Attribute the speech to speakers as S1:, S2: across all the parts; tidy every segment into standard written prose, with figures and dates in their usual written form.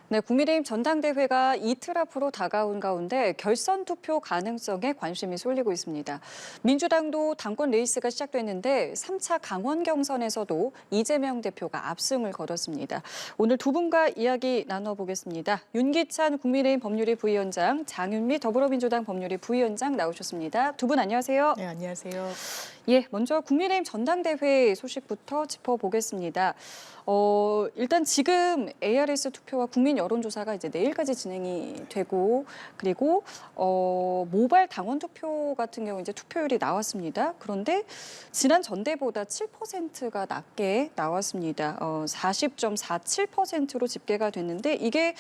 S1: 네, 국민의힘 전당대회가 이틀 앞으로 다가온 가운데 결선 투표 가능성에 관심이 쏠리고 있습니다. 민주당도 당권 레이스가 시작됐는데 3차 강원 경선에서도 이재명 대표가 압승을 거뒀습니다. 오늘 두 분과 이야기 나눠보겠습니다. 윤기찬 국민의힘 법률위 부위원장, 장윤미 더불어민주당 법률위 부위원장 나오셨습니다. 두 분 안녕하세요.
S2: 네, 안녕하세요.
S1: 예, 먼저 국민의힘 전당대회 소식부터 짚어보겠습니다. 일단 지금 ARS 투표와 국민 여론조사가 이제 내일까지 진행이 되고, 그리고 모바일 당원 투표 같은 경우 이제 투표율이 나왔습니다. 그런데 지난 전대보다 7%가 낮게 나왔습니다. 40.47%로 집계가 됐는데 이게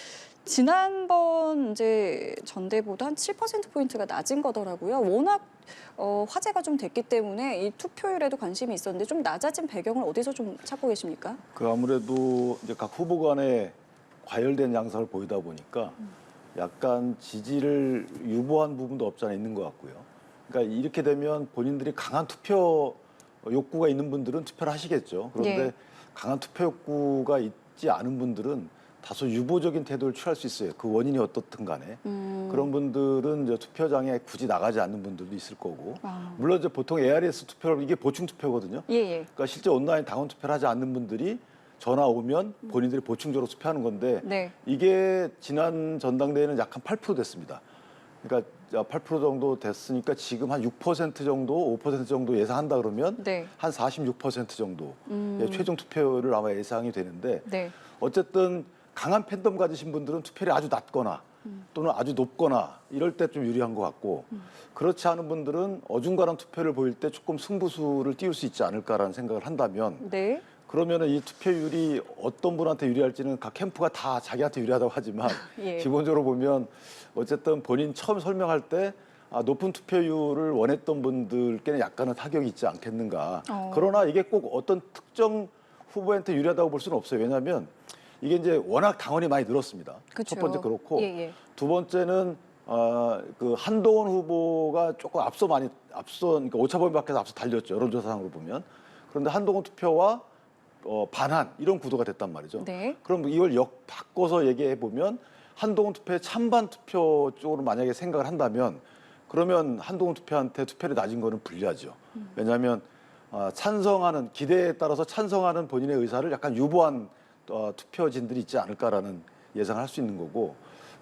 S1: 지난번 이제 전대보다 한 7%포인트가 낮은 거더라고요. 워낙 화제가 좀 됐기 때문에 이 투표율에도 관심이 있었는데 좀 낮아진 배경을 어디서 좀 찾고 계십니까?
S3: 아무래도 이제 각 후보 간에 과열된 양상을 보이다 보니까 약간 지지를 유보한 부분도 없지 않아 있는 것 같고요. 그러니까 이렇게 되면 본인들이 강한 투표 욕구가 있는 분들은 투표를 하시겠죠. 그런데
S1: 네.
S3: 강한 투표 욕구가 있지 않은 분들은 다소 유보적인 태도를 취할 수 있어요. 그 원인이 어떻든 간에. 그런 분들은 이제 투표장에 굳이 나가지 않는 분들도 있을 거고. 물론 이제 보통 ARS 투표를 이게 보충 투표거든요.
S1: 예.
S3: 그러니까 실제 온라인 당원 투표를 하지 않는 분들이 전화 오면 본인들이 보충적으로 투표하는 건데
S1: 네.
S3: 이게 지난 전당대회는 약 한 8% 됐습니다. 그러니까 8% 정도 됐으니까 지금 한 6% 정도, 5% 정도 예상한다 그러면
S1: 네.
S3: 한 46% 정도 최종 투표를 아마 예상이 되는데
S1: 네.
S3: 어쨌든 강한 팬덤 가지신 분들은 투표율이 아주 낮거나 또는 아주 높거나 이럴 때 좀 유리한 것 같고 그렇지 않은 분들은 어중간한 투표를 보일 때 조금 승부수를 띄울 수 있지 않을까라는 생각을 한다면
S1: 네.
S3: 그러면은 이 투표율이 어떤 분한테 유리할지는 각 캠프가 다 자기한테 유리하다고 하지만
S1: 예.
S3: 기본적으로 보면 어쨌든 본인 처음 설명할 때 높은 투표율을 원했던 분들께는 약간은 타격이 있지 않겠는가. 그러나 이게 꼭 어떤 특정 후보한테 유리하다고 볼 수는 없어요. 왜냐하면 이게 이제 워낙 당원이 많이 늘었습니다.
S1: 그쵸.
S3: 첫 번째 그렇고
S1: 예.
S3: 두 번째는 그 한동훈 후보가 조금 그러니까 오차 범위 밖에서 앞서 달렸죠. 여론조사상으로 보면. 그런데 한동훈 투표와 반한 이런 구도가 됐단 말이죠.
S1: 네.
S3: 그럼 이걸 바꿔서 얘기해 보면 한동훈 투표의 찬반 투표 쪽으로 만약에 생각을 한다면 그러면 한동훈 투표한테 투표율이 낮은 거는 불리하죠. 왜냐하면 찬성하는 기대에 따라서 찬성하는 본인의 의사를 약간 유보한 투표진들이 있지 않을까라는 예상을 할 수 있는 거고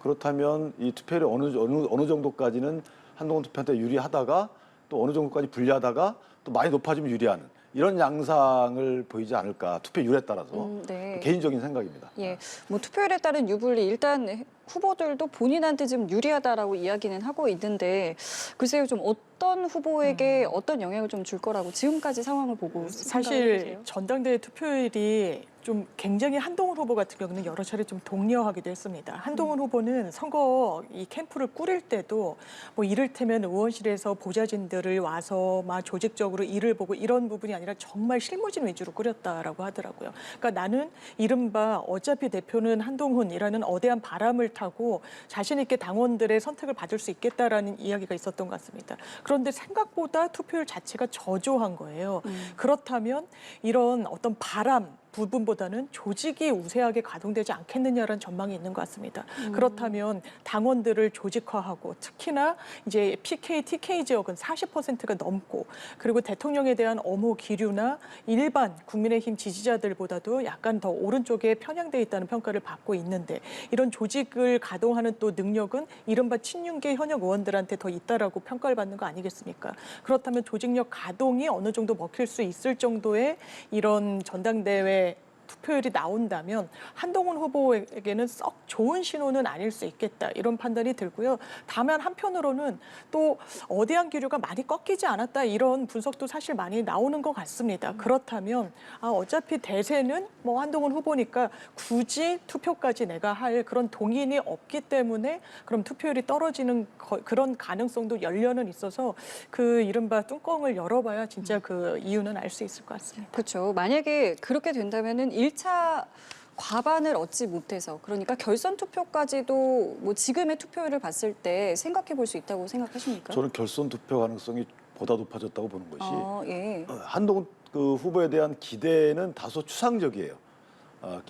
S3: 그렇다면 이 투표율이 어느 정도까지는 한동훈 투표한테 유리하다가 또 어느 정도까지 불리하다가 또 많이 높아지면 유리하는 이런 양상을 보이지 않을까 투표율에 따라서
S1: 네.
S3: 개인적인 생각입니다.
S1: 예, 뭐 투표율에 따른 유불리 일단 후보들도 본인한테 지금 유리하다라고 이야기는 하고 있는데 글쎄요 좀 어떤 후보에게 어떤 영향을 좀 줄 거라고 지금까지 상황을 보고 생각을
S2: 사실
S1: 해보세요?
S2: 전당대회 투표율이 좀 굉장히 한동훈 후보 같은 경우는 여러 차례 좀 독려하기도 했습니다. 한동훈 후보는 선거 이 캠프를 꾸릴 때도 뭐 이를테면 의원실에서 보좌진들을 와서 막 조직적으로 일을 보고 이런 부분이 아니라 정말 실무진 위주로 꾸렸다라고 하더라고요. 그러니까 나는 이른바 어차피 대표는 한동훈이라는 어대한 바람을 타고 자신 있게 당원들의 선택을 받을 수 있겠다라는 이야기가 있었던 것 같습니다. 그런데 생각보다 투표율 자체가 저조한 거예요. 그렇다면 이런 어떤 바람 부분보다는 조직이 우세하게 가동되지 않겠느냐라는 전망이 있는 것 같습니다. 그렇다면 당원들을 조직화하고 특히나 이제 PK, TK 지역은 40%가 넘고 그리고 대통령에 대한 엄호 기류나 일반 국민의힘 지지자들보다도 약간 더 오른쪽에 편향돼 있다는 평가를 받고 있는데 이런 조직을 가동하는 또 능력은 이른바 친윤계 현역 의원들한테 더 있다라고 평가를 받는 거 아니겠습니까? 그렇다면 조직력 가동이 어느 정도 먹힐 수 있을 정도의 이런 전당대회 투표율이 나온다면 한동훈 후보에게는 썩 좋은 신호는 아닐 수 있겠다 이런 판단이 들고요. 다만 한편으로는 또 어대한 기류가 많이 꺾이지 않았다 이런 분석도 사실 많이 나오는 것 같습니다. 그렇다면 어차피 대세는 뭐 한동훈 후보니까 굳이 투표까지 내가 할 그런 동인이 없기 때문에 그럼 투표율이 떨어지는 그런 가능성도 열려는 있어서 그 이른바 뚜껑을 열어봐야 진짜 그 이유는 알 수 있을 것 같습니다.
S1: 그렇죠. 만약에 그렇게 된다면은 1차 과반을 얻지 못해서 그러니까 결선 투표까지도 뭐 지금의 투표율을 봤을 때 생각해 볼 수 있다고 생각하십니까?
S3: 저는 결선 투표 가능성이 보다 높아졌다고 보는 것이
S1: 예.
S3: 한동훈 그 후보에 대한 기대는 다소 추상적이에요.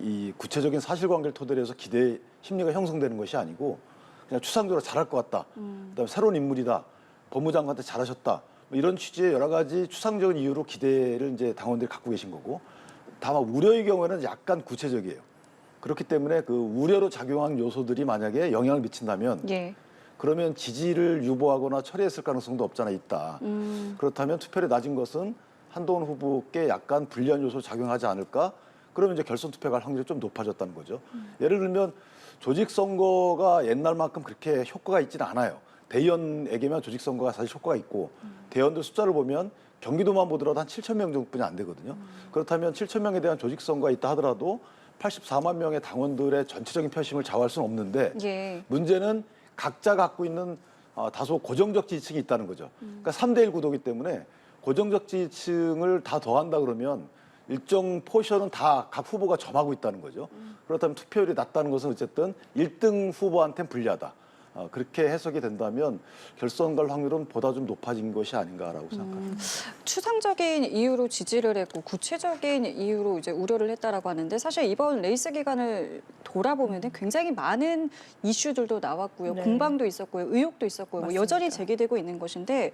S3: 이 구체적인 사실관계를 토대로 해서 기대 심리가 형성되는 것이 아니고 그냥 추상적으로 잘할 것 같다. 그다음에 새로운 인물이다. 법무장관한테 잘하셨다. 뭐 이런 취지의 여러 가지 추상적인 이유로 기대를 이제 당원들이 갖고 계신 거고, 다만 우려의 경우에는 약간 구체적이에요. 그렇기 때문에 그 우려로 작용한 요소들이 만약에 영향을 미친다면
S1: 예.
S3: 그러면 지지를 유보하거나 처리했을 가능성도 없잖아 있다. 그렇다면 투표율이 낮은 것은 한동훈 후보께 약간 불리한 요소로 작용하지 않을까? 그러면 이제 결선 투표가 할 확률이 좀 높아졌다는 거죠. 예를 들면 조직 선거가 옛날만큼 그렇게 효과가 있지는 않아요. 대의원에게만 조직 선거가 사실 효과가 있고 대의원들 숫자를 보면 경기도만 보더라도 한 7천 명 정도뿐이 안 되거든요. 그렇다면 7천 명에 대한 조직 선거가 있다 하더라도 84만 명의 당원들의 전체적인 표심을 좌우할 수는 없는데
S1: 예.
S3: 문제는 각자 갖고 있는 다소 고정적 지지층이 있다는 거죠. 그러니까 3대1 구도이기 때문에 고정적 지지층을 다 더한다 그러면 일정 포션은 다 각 후보가 점하고 있다는 거죠. 그렇다면 투표율이 낮다는 것은 어쨌든 1등 후보한테는 불리하다. 그렇게 해석이 된다면 결선 갈 확률은 보다 좀 높아진 것이 아닌가라고 생각합니다.
S1: 추상적인 이유로 지지를 했고 구체적인 이유로 이제 우려를 했다라고 하는데 사실 이번 레이스 기간을 돌아보면 굉장히 많은 이슈들도 나왔고요.
S2: 네.
S1: 공방도 있었고요. 의혹도 있었고요. 뭐
S2: 맞습니다.
S1: 여전히 제기되고 있는 것인데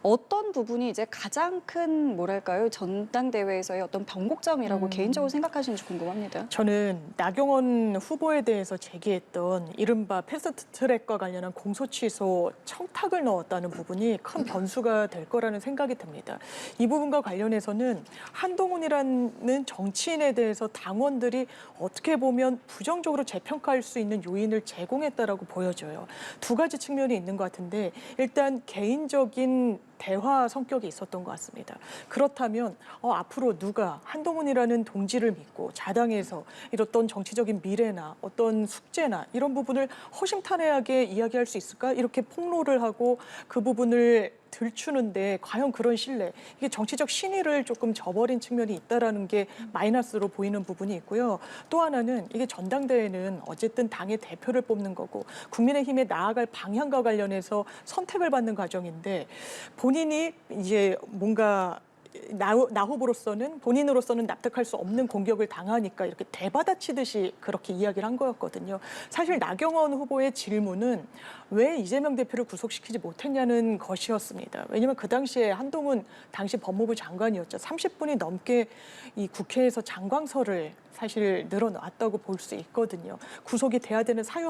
S1: 어떤 부분이 이제 가장 큰 뭐랄까요? 전당대회에서의 어떤 변곡점이라고 개인적으로 생각하시는지 궁금합니다.
S2: 저는 나경원 후보에 대해서 제기했던 이른바 패스트트랙과 관련한 공소 취소 청탁을 넣었다는 부분이 큰 변수가 될 거라는 생각이 듭니다. 이 부분과 관련해서는 한동훈이라는 정치인에 대해서 당원들이 어떻게 보면 부정적으로 재평가할 수 있는 요인을 제공했다라고 보여져요. 두 가지 측면이 있는 것 같은데 일단 개인적인 대화 성격이 있었던 것 같습니다. 그렇다면 앞으로 누가 한동훈이라는 동지를 믿고 자당에서 이렇던 정치적인 미래나 어떤 숙제나 이런 부분을 허심탄회하게 이야기할 수 있을까? 이렇게 폭로를 하고 그 부분을 들추는데 과연 그런 신뢰, 이게 정치적 신의를 조금 저버린 측면이 있다라는 게 마이너스로 보이는 부분이 있고요. 또 하나는 이게 전당대회는 어쨌든 당의 대표를 뽑는 거고 국민의힘에 나아갈 방향과 관련해서 선택을 받는 과정인데 본인이 이제 뭔가 나 후보로서는 본인으로서는 납득할 수 없는 공격을 당하니까 이렇게 대받아치듯이 그렇게 이야기를 한 거였거든요. 사실 나경원 후보의 질문은 왜 이재명 대표를 구속시키지 못했냐는 것이었습니다. 왜냐하면 그 당시에 한동훈 당시 법무부 장관이었죠. 30분이 넘게 이 국회에서 장광설을 사실 늘어놨다고 볼 수 있거든요. 구속이 돼야 되는 사유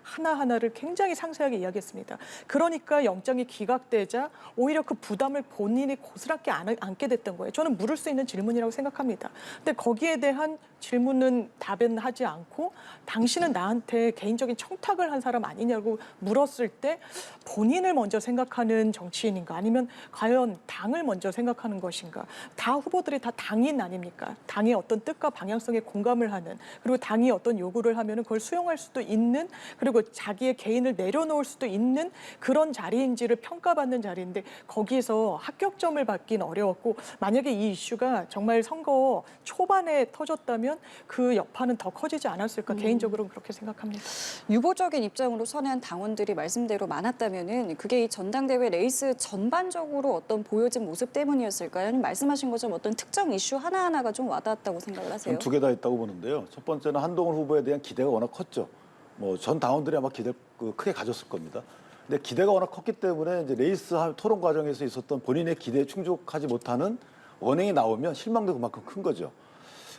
S2: 하나하나를 굉장히 상세하게 이야기했습니다. 그러니까 영장이 기각되자 오히려 그 부담을 본인이 고스란히 안게 됐던 거예요. 저는 물을 수 있는 질문이라고 생각합니다. 근데 거기에 대한 질문은 답변하지 않고 당신은 나한테 개인적인 청탁을 한 사람 아니냐고 물었을 때 본인을 먼저 생각하는 정치인인가 아니면 과연 당을 먼저 생각하는 것인가. 다 후보들이 다 당인 아닙니까? 당의 어떤 뜻과 방향성에 공감을 하는 그리고 당이 어떤 요구를 하면 그걸 수용할 수도 있는 그리고 자기의 개인을 내려놓을 수도 있는 그런 자리인지를 평가받는 자리인데 거기에서 합격점을 받긴 어려웠고 만약에 이 이슈가 정말 선거 초반에 터졌다면 그 여파는 더 커지지 않았을까 개인적으로는 그렇게 생각합니다.
S1: 유보적인 입장으로 선회한 당원들이 말씀대로 많았다면은 그게 이 전당대회 레이스 전반적으로 어떤 보여진 모습 때문이었을까요? 아니면 말씀하신 것처럼 어떤 특정 이슈 하나하나가 좀 와닿았다고 생각을 하세요?
S3: 두 개 다 있다고 보는데요. 첫 번째는 한동훈 후보에 대한 기대가 워낙 컸죠. 뭐 전 당원들이 아마 기대 크게 가졌을 겁니다. 근데 기대가 워낙 컸기 때문에 이제 레이스 토론 과정에서 있었던 본인의 기대에 충족하지 못하는 언행이 나오면 실망도 그만큼 큰 거죠.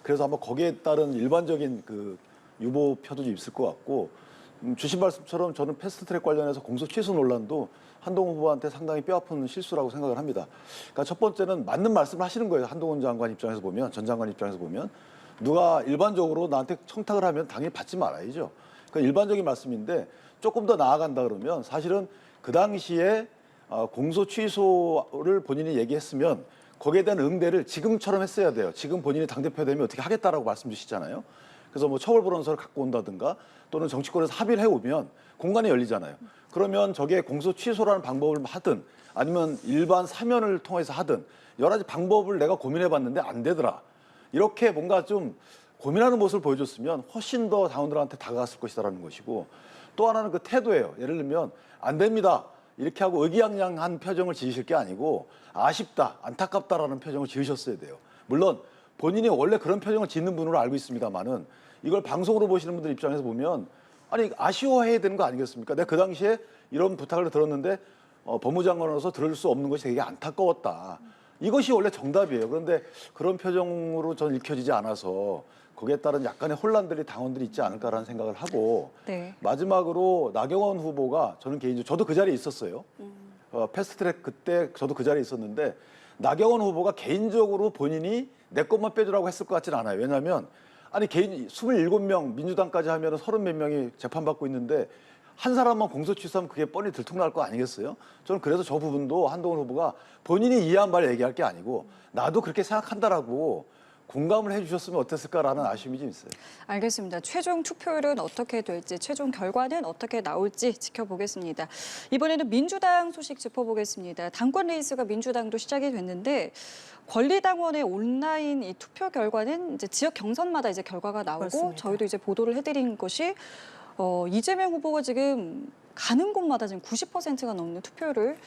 S3: 그래서 아마 거기에 따른 일반적인 그 유보표도 좀 있을 것 같고 주신 말씀처럼 저는 패스트트랙 관련해서 공소 취소 논란도 한동훈 후보한테 상당히 뼈아픈 실수라고 생각을 합니다. 그러니까 첫 번째는 맞는 말씀을 하시는 거예요. 한동훈 장관 입장에서 보면, 전 장관 입장에서 보면 누가 일반적으로 나한테 청탁을 하면 당연히 받지 말아야죠. 그 일반적인 말씀인데 조금 더 나아간다 그러면 사실은 그 당시에 공소 취소를 본인이 얘기했으면 거기에 대한 응대를 지금처럼 했어야 돼요. 지금 본인이 당대표 되면 어떻게 하겠다라고 말씀 주시잖아요. 그래서 뭐 처벌보론서를 갖고 온다든가 또는 정치권에서 합의를 해오면 공간이 열리잖아요. 그러면 저게 공소 취소라는 방법을 하든 아니면 일반 사면을 통해서 하든 여러 가지 방법을 내가 고민해봤는데 안 되더라. 이렇게 뭔가 좀 고민하는 모습을 보여줬으면 훨씬 더 당원들한테 다가갔을 것이다라는 것이고 또 하나는 그 태도예요. 예를 들면 안 됩니다. 이렇게 하고 의기양양한 표정을 지으실 게 아니고 아쉽다, 안타깝다라는 표정을 지으셨어야 돼요. 물론 본인이 원래 그런 표정을 짓는 분으로 알고 있습니다만은 이걸 방송으로 보시는 분들 입장에서 보면 아니 아쉬워해야 되는 거 아니겠습니까? 내가 그 당시에 이런 부탁을 들었는데 법무장관으로서 들을 수 없는 것이 되게 안타까웠다. 이것이 원래 정답이에요. 그런데 그런 표정으로 전 읽혀지지 않아서 거기에 따른 약간의 혼란들이 당원들이 있지 않을까라는 생각을 하고
S1: 네.
S3: 마지막으로 나경원 후보가 저는 개인적으로 저도 그 자리에 있었어요. 패스트트랙 그때 저도 그 자리에 있었는데 나경원 후보가 개인적으로 본인이 내 것만 빼주라고 했을 것 같지는 않아요. 왜냐하면 아니 개인 27명 민주당까지 하면 30몇 명이 재판받고 있는데 한 사람만 공소취소하면 그게 뻔히 들통날 거 아니겠어요? 저는 그래서 저 부분도 한동훈 후보가 본인이 이해한 바를 얘기할 게 아니고 나도 그렇게 생각한다라고 공감을 해주셨으면 어땠을까라는 아쉬움이 좀 있어요.
S1: 알겠습니다. 최종 투표율은 어떻게 될지, 최종 결과는 어떻게 나올지 지켜보겠습니다. 이번에는 민주당 소식 짚어보겠습니다. 당권 레이스가 민주당도 시작이 됐는데 권리당원의 온라인 이 투표 결과는 이제 지역 경선마다 이제 결과가 나오고
S2: 맞습니다.
S1: 저희도 이제 보도를 해드린 것이 이재명 후보가 지금 가는 곳마다 지금 90%가 넘는 투표를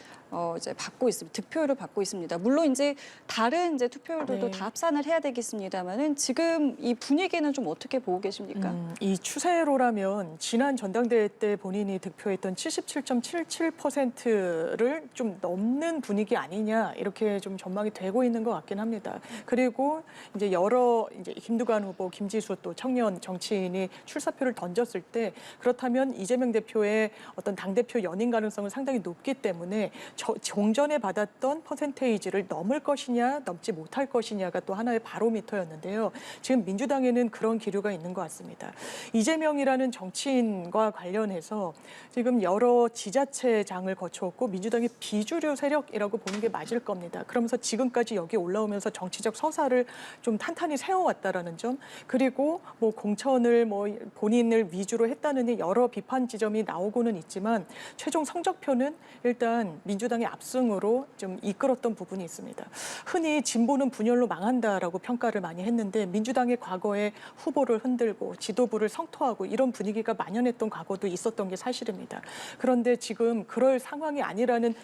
S1: 이제 받고 있습니다. 득표율을 받고 있습니다. 물론 이제 다른 이제 투표율들도
S2: 네.
S1: 다 합산을 해야 되겠습니다만은 지금 이 분위기는 좀 어떻게 보고 계십니까?
S2: 이 추세로라면 지난 전당대회 때 본인이 득표했던 77.77%를 좀 넘는 분위기 아니냐 이렇게 좀 전망이 되고 있는 것 같긴 합니다. 그리고 이제 여러 이제 김두관 후보, 김지수 또 청년 정치인이 출사표를 던졌을 때 그렇다면 이재명 대표의 어떤 당대표 연임 가능성은 상당히 높기 때문에 종전에 받았던 퍼센테이지를 넘을 것이냐 넘지 못할 것이냐가 또 하나의 바로미터였는데요. 지금 민주당에는 그런 기류가 있는 것 같습니다. 이재명이라는 정치인과 관련해서 지금 여러 지자체장을 거쳐왔고 민주당의 비주류 세력이라고 보는 게 맞을 겁니다. 그러면서 지금까지 여기 올라오면서 정치적 서사를 좀 탄탄히 세워왔다라는 점, 그리고 뭐 공천을 뭐 본인을 위주로 했다는 여러 비판 지점이 나오고는 있지만 최종 성적표는 일단 민주당의 압승으로 좀 이끌었던 부분이 있습니다. 흔히 진보는 분열로 망한다라고 평가를 많이 했는데 민주당의 과거에 후보를 흔들고 지도부를 성토하고 이런 분위기가 만연했던 과거도 있었던 게 사실입니다. 그런데 지금 그럴 상황이 아니라는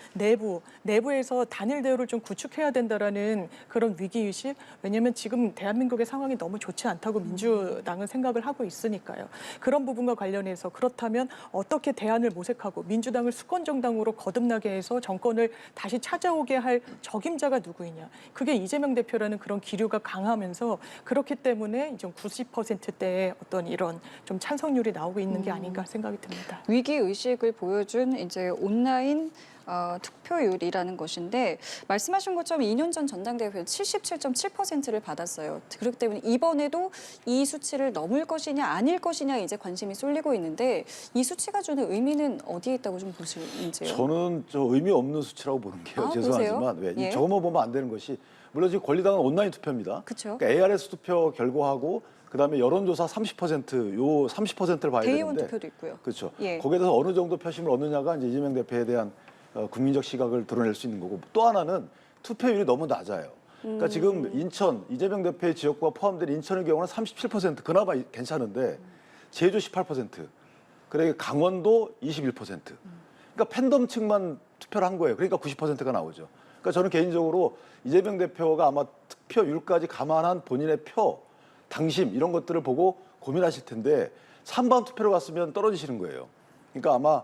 S2: 내부에서 단일 대우를 좀 구축해야 된다라는 그런 위기의식, 왜냐하면 지금 대한민국의 상황이 너무 좋지 않다고 민주당은 생각을 하고 있으니까요. 그런 부분과 관련해서 그렇다면 어떻게 대안을 모색하고 민주당을 수권정당으로 거듭나게 해서 정권을 다시 찾아오게 할 적임자가 누구이냐. 그게 이재명 대표라는 그런 기류가 강하면서 그렇기 때문에 이제 90%대의 어떤 이런 좀 찬성률이 나오고 있는 게 아닌가 생각이 듭니다.
S1: 위기 의식을 보여준 이제 온라인 투표율이라는 것인데 말씀하신 것처럼 2년 전 전당대회에서 77.7%를 받았어요. 그렇기 때문에 이번에도 이 수치를 넘을 것이냐 아닐 것이냐 이제 관심이 쏠리고 있는데 이 수치가 주는 의미는 어디에 있다고 좀 보시는지요?
S3: 저는 저 의미 없는 수치라고 보는 게요. 죄송하지만 왜
S1: 예.
S3: 저것만 보면 안 되는 것이 물론 지금 권리당은 온라인 투표입니다.
S1: 그쵸.
S3: 그러니까 ARS 투표 결과하고 그다음에 여론조사 30%요 30%를 봐야
S1: 대의원
S3: 되는데
S1: 투표도 있고요.
S3: 그렇죠.
S1: 예.
S3: 거기에 대해서 어느 정도 표심을 얻느냐가 이제 이재명 대표에 대한 국민적 시각을 드러낼 수 있는 거고 또 하나는 투표율이 너무 낮아요. 그러니까 지금 인천 이재명 대표의 지역구가 포함된 인천의 경우는 37% 그나마 괜찮은데 제주 18%, 그래 강원도 21%. 그러니까 팬덤층만 투표를 한 거예요. 그러니까 90%가 나오죠. 그러니까 저는 개인적으로 이재명 대표가 아마 득표율까지 감안한 본인의 표, 당심 이런 것들을 보고 고민하실 텐데 3번 투표로 갔으면 떨어지시는 거예요. 그러니까 아마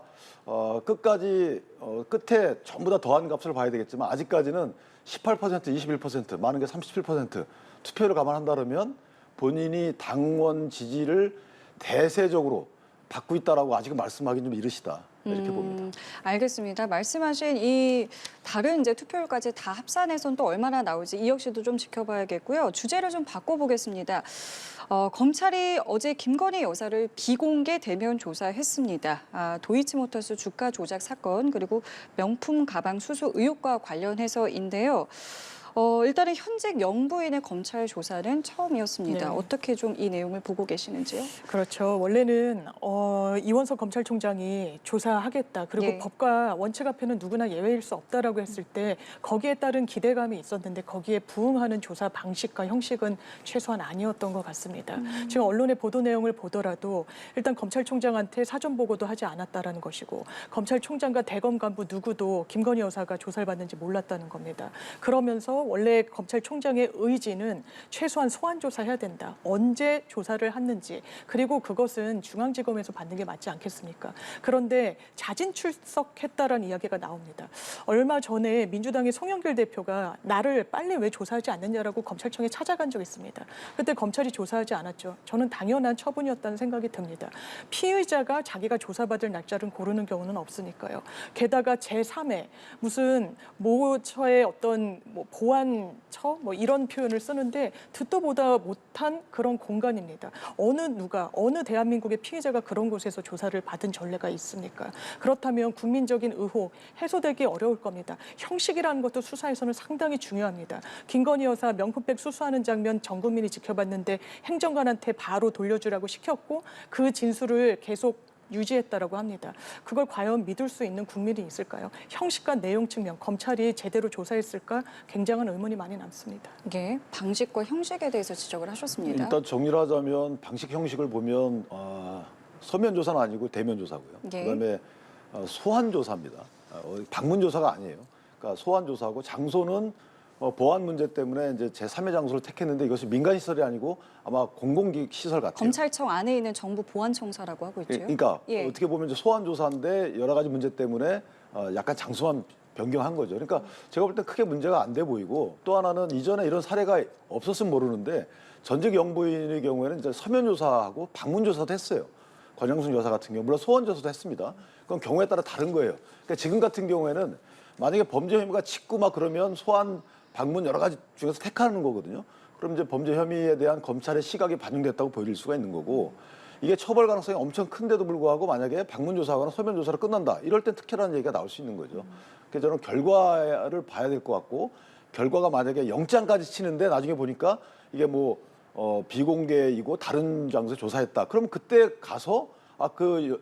S3: 끝까지 끝에 전부 다 더한 값을 봐야 되겠지만 아직까지는 18%, 21%, 많은 게 37% 투표를 감안한다면 본인이 당원 지지를 대세적으로 받고 있다라고 아직은 말씀하기는 좀 이르시다. 이렇게 봅니다.
S1: 알겠습니다. 말씀하신 이 다른 이제 투표율까지 다 합산해서는 또 얼마나 나올지 이 역시도 좀 지켜봐야겠고요. 주제를 좀 바꿔보겠습니다. 검찰이 어제 김건희 여사를 비공개 대면 조사했습니다. 도이치모터스 주가 조작 사건 그리고 명품 가방 수수 의혹과 관련해서인데요. 일단은 현직 영부인의 검찰 조사는 처음이었습니다.
S2: 네.
S1: 어떻게 좀 이 내용을 보고 계시는지요?
S2: 그렇죠. 원래는 이원석 검찰총장이 조사하겠다. 그리고
S1: 예.
S2: 법과 원칙 앞에는 누구나 예외일 수 없다라고 했을 때 거기에 따른 기대감이 있었는데 거기에 부응하는 조사 방식과 형식은 최소한 아니었던 것 같습니다. 지금 언론의 보도 내용을 보더라도 일단 검찰총장한테 사전 보고도 하지 않았다라는 것이고 검찰총장과 대검 간부 누구도 김건희 여사가 조사를 받는지 몰랐다는 겁니다. 그러면서 원래 검찰총장의 의지는 최소한 소환 조사해야 된다. 언제 조사를 했는지 그리고 그것은 중앙지검에서 받는 게 맞지 않겠습니까? 그런데 자진 출석했다라는 이야기가 나옵니다. 얼마 전에 민주당의 송영길 대표가 나를 빨리 왜 조사하지 않느냐라고 검찰청에 찾아간 적이 있습니다. 그때 검찰이 조사하지 않았죠. 저는 당연한 처분이었다는 생각이 듭니다. 피의자가 자기가 조사받을 날짜를 고르는 경우는 없으니까요. 게다가 제3의 무슨 모처의 어떤 뭐 보안처 뭐 이런 표현을 쓰는데 듣도 보다 못한 그런 공간입니다. 어느 대한민국의 피의자가 그런 곳에서 조사를 받은 전례가 있습니까? 그렇다면 국민적인 의혹 해소되기 어려울 겁니다. 형식이라는 것도 수사에서는 상당히 중요합니다. 김건희 여사 명품백 수수하는 장면 전 국민이 지켜봤는데 행정관한테 바로 돌려주라고 시켰고 그 진술을 계속 유지했다라고 합니다. 그걸 과연 믿을 수 있는 국민이 있을까요? 형식과 내용 측면, 검찰이 제대로 조사했을까? 굉장한 의문이 많이 남습니다.
S1: 예, 방식과 형식에 대해서 지적을 하셨습니다.
S3: 일단 정리를 하자면 방식 형식을 보면 서면 조사는 아니고 대면 조사고요.
S1: 예.
S3: 그다음에 소환 조사입니다. 방문 조사가 아니에요. 그러니까 소환 조사고 장소는 보안 문제 때문에 이제 제3의 장소를 택했는데 이것이 민간 시설이 아니고 아마 공공기획 시설 같아요.
S1: 검찰청 안에 있는 정부 보안청사라고 하고 있죠.
S3: 그러니까
S1: 예.
S3: 어떻게 보면 이제 소환 조사인데 여러 가지 문제 때문에 약간 장소만 변경한 거죠. 그러니까 제가 볼 때 크게 문제가 안 돼 보이고 또 하나는 이전에 이런 사례가 없었으면 모르는데 전직 영부인의 경우에는 이제 서면 조사하고 방문 조사도 했어요. 권영순 여사 같은 경우 물론 소환 조사도 했습니다. 그건 경우에 따라 다른 거예요. 그러니까 지금 같은 경우에는 만약에 범죄 혐의가 짙고 막 그러면 소환 방문 여러 가지 중에서 택하는 거거든요. 그럼 이제 범죄 혐의에 대한 검찰의 시각이 반영됐다고 보일 수가 있는 거고 이게 처벌 가능성이 엄청 큰데도 불구하고 만약에 방문 조사하거나 서면 조사로 끝난다. 이럴 땐 특혜라는 얘기가 나올 수 있는 거죠. 그래서 저는 결과를 봐야 될 것 같고 결과가 만약에 영장까지 치는데 나중에 보니까 이게 뭐 비공개이고 다른 장소에 조사했다. 그럼 그때 가서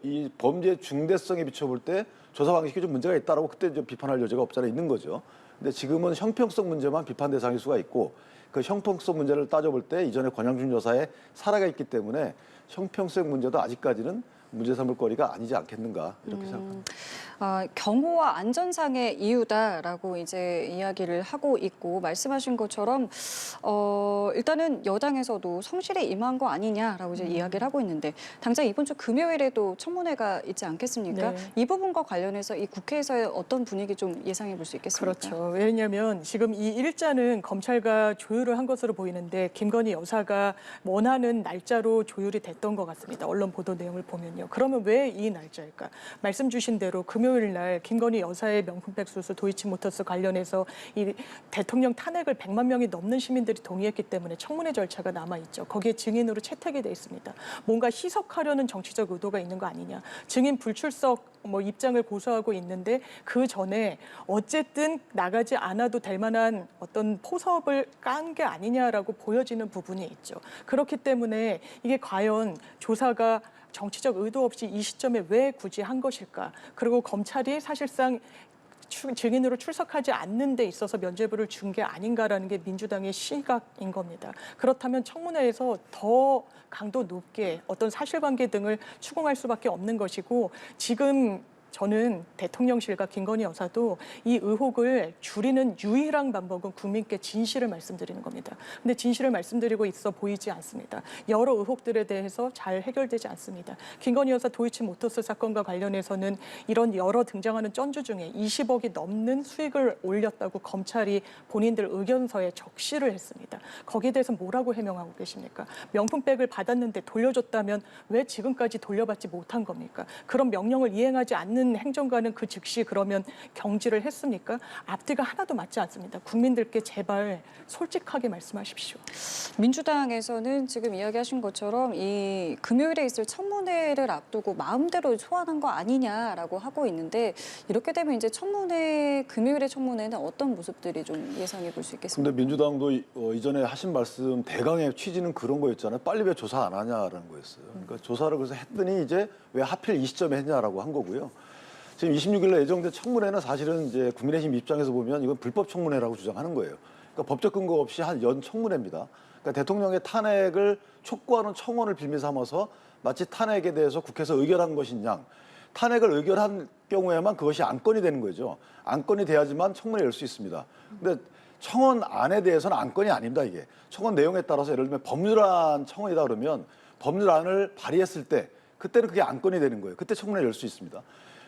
S3: 이 범죄의 중대성에 비춰볼 때 조사 방식이 좀 문제가 있다라고 그때 이제 비판할 여지가 없잖아 있는 거죠. 근데 지금은 형평성 문제만 비판 대상일 수가 있고 그 형평성 문제를 따져볼 때 이전에 권영준 여사의 사례가 있기 때문에 형평성 문제도 아직까지는 문제 삼을 거리가 아니지 않겠는가 이렇게 생각합니다.
S1: 경호와 안전상의 이유다라고 이제 이야기를 하고 있고 말씀하신 것처럼 일단은 여당에서도 성실히 임한 거 아니냐라고 이제 이야기를 하고 있는데 당장 이번 주 금요일에도 청문회가 있지 않겠습니까?
S2: 네.
S1: 이 부분과 관련해서 이 국회에서의 어떤 분위기 좀 예상해 볼 수 있겠습니까?
S2: 그렇죠. 왜냐하면 지금 이 일자는 검찰과 조율을 한 것으로 보이는데 김건희 여사가 원하는 날짜로 조율이 됐던 것 같습니다. 언론 보도 내용을 보면요. 그러면 왜 이 날짜일까? 말씀 주신 대로 금요일 날 김건희 여사의 명품백 수수 도이치모터스 관련해서 이 대통령 탄핵을 100만 명이 넘는 시민들이 동의했기 때문에 청문회 절차가 남아있죠. 거기에 증인으로 채택이 돼 있습니다. 뭔가 희석하려는 정치적 의도가 있는 거 아니냐. 증인 불출석 입장을 고수하고 있는데 그 전에 어쨌든 나가지 않아도 될 만한 어떤 포섭을 깐 게 아니냐라고 보여지는 부분이 있죠. 그렇기 때문에 이게 과연 조사가 정치적 의도 없이 이 시점에 왜 굳이 한 것일까? 그리고 검찰이 사실상 증인으로 출석하지 않는 데 있어서 면죄부를 준 게 아닌가라는 게 민주당의 시각인 겁니다. 그렇다면 청문회에서 더 강도 높게 어떤 사실관계 등을 추궁할 수밖에 없는 것이고 지금 저는 대통령실과 김건희 여사도 이 의혹을 줄이는 유일한 방법은 국민께 진실을 말씀드리는 겁니다. 근데 진실을 말씀드리고 있어 보이지 않습니다. 여러 의혹들에 대해서 잘 해결되지 않습니다. 김건희 여사 도이치모터스 사건과 관련해서는 이런 여러 등장하는 전주 중에 20억이 넘는 수익을 올렸다고 검찰이 본인들 의견서에 적시를 했습니다. 거기에 대해서 뭐라고 해명하고 계십니까? 명품백을 받았는데 돌려줬다면 왜 지금까지 돌려받지 못한 겁니까? 그런 명령을 이행하지 않는 행정관은 그 즉시 그러면 경질을 했습니까? 앞뒤가 하나도 맞지 않습니다. 국민들께 제발 솔직하게 말씀하십시오.
S1: 민주당에서는 지금 이야기하신 것처럼 이 금요일에 있을 청문회를 앞두고 마음대로 소환한 거 아니냐라고 하고 있는데 이렇게 되면 이제 금요일의 청문회는 어떤 모습들이 좀 예상해 볼 수 있겠습니까?
S3: 근데 민주당도 이전에 하신 말씀 대강의 취지는 그런 거였잖아요. 빨리 왜 조사 안 하냐라는 거였어요. 그러니까 조사를 그래서 했더니 이제 왜 하필 이 시점에 했냐라고 한 거고요. 지금 26일에 예정된 청문회는 사실은 이제 국민의힘 입장에서 보면 이건 불법 청문회라고 주장하는 거예요. 그러니까 법적 근거 없이 한 연 청문회입니다. 그러니까 대통령의 탄핵을 촉구하는 청원을 빌미 삼아서 마치 탄핵에 대해서 국회에서 의결한 것인 양 탄핵을 의결한 경우에만 그것이 안건이 되는 거죠. 안건이 돼야지만 청문회 열 수 있습니다. 근데 청원 안에 대해서는 안건이 아닙니다. 이게 청원 내용에 따라서 예를 들면 법률안 청원이다 그러면 법률안을 발의했을 때 그때는 그게 안건이 되는 거예요. 그때 청문회 열 수 있습니다.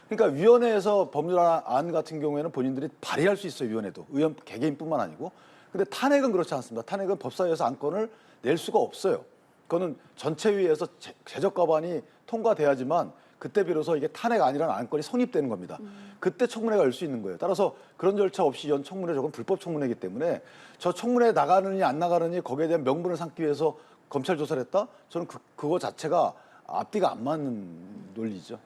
S3: 그러니까 위원회에서 법률안 같은 경우에는 본인들이 발의할 수 있어요. 위원회도 의원 개개인뿐만 아니고. 근데 탄핵은 그렇지 않습니다. 탄핵은 법사위에서 안건을 낼 수가 없어요. 그거는 전체위에서 제적 과반이 통과돼야지만 그때 비로소 이게 탄핵 아니라는 안건이 성립되는 겁니다. 그때 청문회가 열 수 있는 거예요. 따라서 그런 절차 없이 연 청문회 저건 불법 청문회이기 때문에 저 청문회에 나가느니 안 나가느니 거기에 대한 명분을 삼기 위해서 검찰 조사를 했다? 저는 그거 자체가 앞뒤가 안 맞는 논리죠.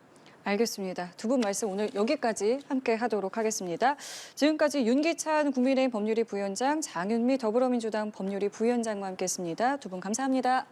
S1: 알겠습니다. 두 분 말씀 오늘 여기까지 함께 하도록 하겠습니다. 지금까지 윤기찬 국민의힘 법률위 부위원장, 장윤미 더불어민주당 법률위 부위원장과 함께했습니다. 두 분 감사합니다.